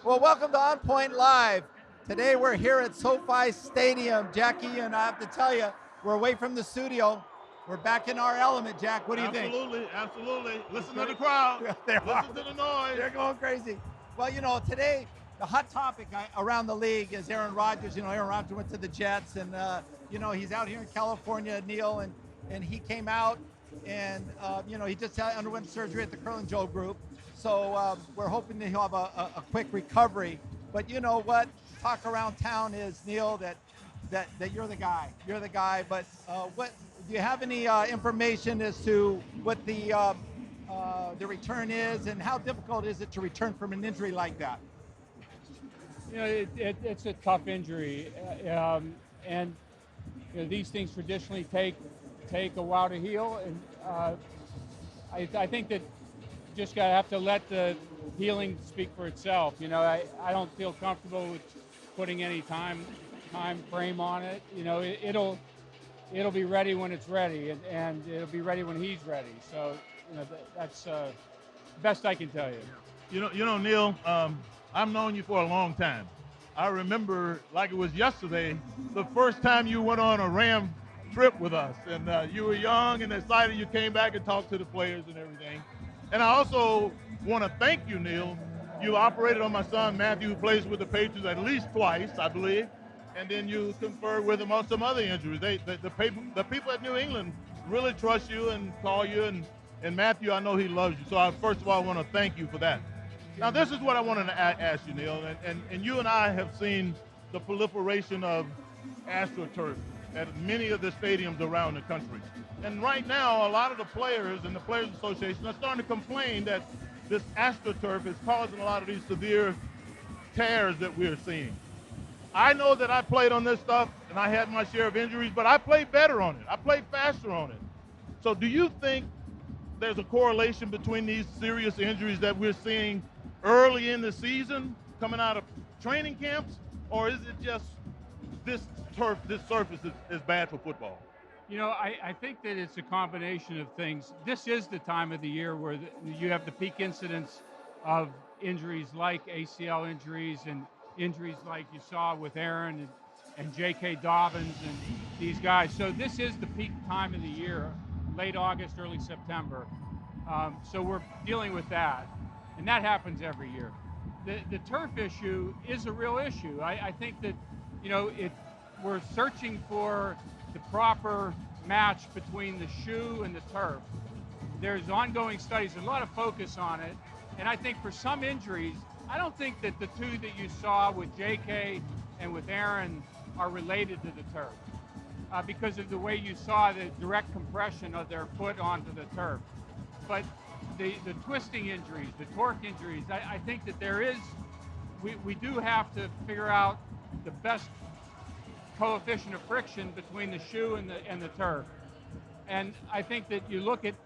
Well, welcome to On Point Live. Today we're here at SoFi Stadium, Jackie, and I have to tell you, we're away from the studio. We're back in our element, Jack. What do you think? Absolutely, absolutely. Listen to the crowd. Listen to the noise. They're going crazy. Well, today the hot topic around the league is Aaron Rodgers. Aaron Rodgers went to the Jets, and he's out here in California, Neal, and he came out, and he just underwent surgery at the Curl and Joe group. So we're hoping that he'll have a quick recovery. But you know what? Talk around town is, Neal, that you're the guy. You're the guy. But what do you have any information as to what the return is, and how difficult is it to return from an injury like that? It's a tough injury, and these things traditionally take a while to heal. And I think that just gotta have to let the healing speak for itself. I don't feel comfortable with putting any time frame on it. It'll be ready when it's ready, and it'll be ready when he's ready. So that's the best I can tell you. Neal, I've known you for a long time. I remember like it was yesterday, the first time you went on a Ram trip with us, and you were young and excited. You came back and talked to the players and everything. And I also want to thank you, Neal. You operated on my son Matthew, who plays with the Patriots at least twice, I believe, and then you conferred with him on some other injuries. The people at New England really trust you and call you, and Matthew, I know he loves you. So first of all, I want to thank you for that. Now, this is what I wanted to ask you, Neal, and you and I have seen the proliferation of AstroTurf at many of the stadiums around the country. And right now, a lot of the players and the Players Association are starting to complain that this AstroTurf is causing a lot of these severe tears that we're seeing. I know that I played on this stuff and I had my share of injuries, but I played better on it. I played faster on it. So do you think there's a correlation between these serious injuries that we're seeing early in the season coming out of training camps, or is it just this surface is bad for football? I think that it's a combination of things. This is the time of the year where you have the peak incidence of injuries like ACL injuries and injuries like you saw with Aaron and J.K. Dobbins and these guys. So this is the peak time of the year, late August, early September. So we're dealing with that, and that happens every year. The turf issue is a real issue. I think that, we're searching for the proper match between the shoe and the turf. There's ongoing studies, a lot of focus on it, and I think for some injuries, I don't think that the two that you saw with JK and with Aaron are related to the turf because of the way you saw the direct compression of their foot onto the turf. But the twisting injuries, the torque injuries, I think that we do have to figure out the best coefficient of friction between the shoe and the turf. And I think that you look at,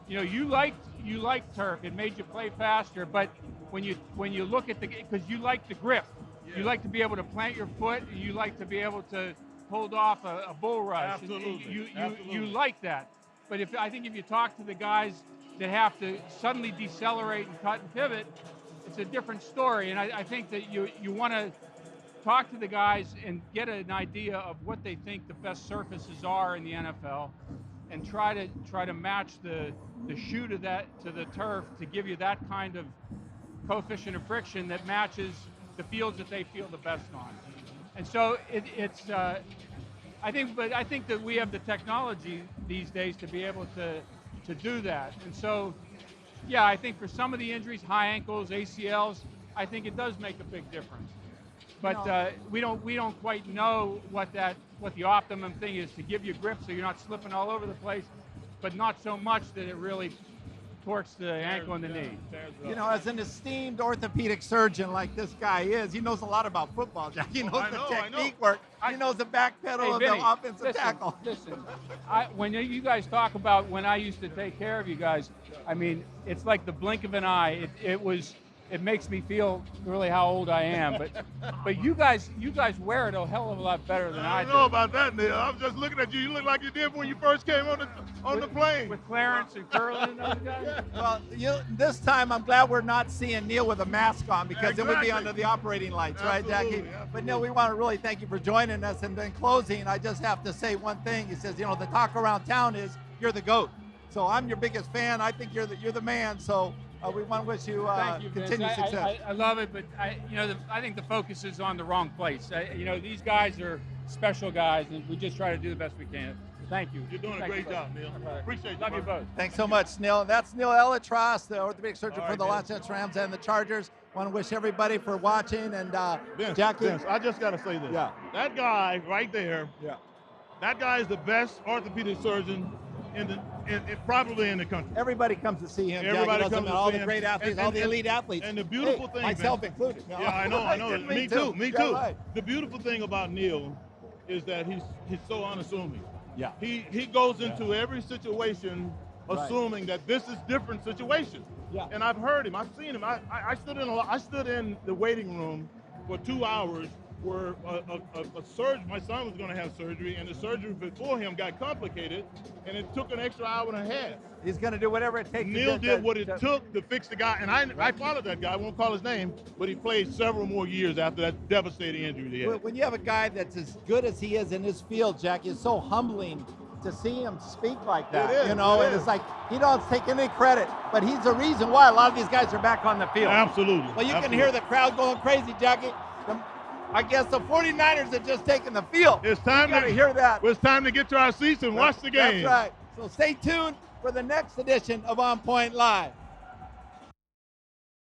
you liked turf. It made you play faster, but when you look at because you like the grip, yeah. You like to be able to plant your foot. You like to be able to hold off a bull rush. Absolutely. You like that. But I think if you talk to the guys that have to suddenly decelerate and cut and pivot, it's a different story. And I think that you want to talk to the guys and get an idea of what they think the best surfaces are in the NFL, and try to match the shoe to the turf to give you that kind of coefficient of friction that matches the fields that they feel the best on. And so I think that we have the technology these days to be able to do that. And so, yeah, I think for some of the injuries, high ankles, ACLs, I think it does make a big difference. But we don't quite know what the optimum thing is to give you grip so you're not slipping all over the place, but not so much that it really torques the ankle and the knee. As an esteemed orthopedic surgeon like this guy is, he knows a lot about football, Jack. He knows the technique work. He knows the back pedal of the offensive tackle. Listen, when you guys talk about when I used to take care of you guys, I mean, it's like the blink of an eye. It was it makes me feel really how old I am. But you guys wear it a hell of a lot better than I I do. don't know about that, Neal. I was just looking at you. You look like you did when you first came on the plane. With Clarence and Curlin and those guys. Well, this time I'm glad we're not seeing Neal with a mask on, because it would be Exactly. under the operating lights, right, Absolutely, Jackie? absolutely. But Neal, we want to really thank you for joining us. And in closing, I just have to say one thing. He says, the talk around town is you're the GOAT. So I'm your biggest fan. I think you're the man. So we want to wish you, Thank you, Vince. continued success. I love it, but I think the focus is on the wrong place. These guys are special guys, and we just try to do the best we can. Thank you. You're doing a Thank great you, job, brother. Neal. Appreciate you. Love you brother. both. Thanks so much, Neal. That's Neal ElAttrache, the orthopedic surgeon All for right, the man. Los Angeles Rams and the Chargers. Want to wish everybody for watching. And Jackie. Vince, I just got to say this. Yeah. That guy right there, Yeah. that guy is the best orthopedic surgeon probably in the country. Everybody comes to see him. Everybody Jackie, comes to all see the him. great athletes, all the elite athletes. And the beautiful thing, myself Vince, included. Yeah, I know. me too. Yeah, right. The beautiful thing about Neal is that he's so unassuming. Yeah. He goes into every situation assuming that this is different situation. Yeah. And I've heard him. I've seen him. I stood in the waiting room for 2 hours where a surgeon, my son was going to have surgery, and the surgery before him got complicated, and it took an extra hour and a half. He's going to do whatever it takes. Neal did what it took to fix the guy, and I followed that guy. I won't call his name, but he played several more years after that devastating injury he had. When you have a guy that's as good as he is in his field, Jackie, it's so humbling to see him speak like that. It is, and it is. it's like he don't take any credit, but he's the reason why a lot of these guys are back on the field. Absolutely. Well, you can Absolutely. hear the crowd going crazy, Jackie. I guess the 49ers have just taken the field. It's time to hear that. It's time to get to our seats and watch the game. That's right. So stay tuned for the next edition of On Point Live.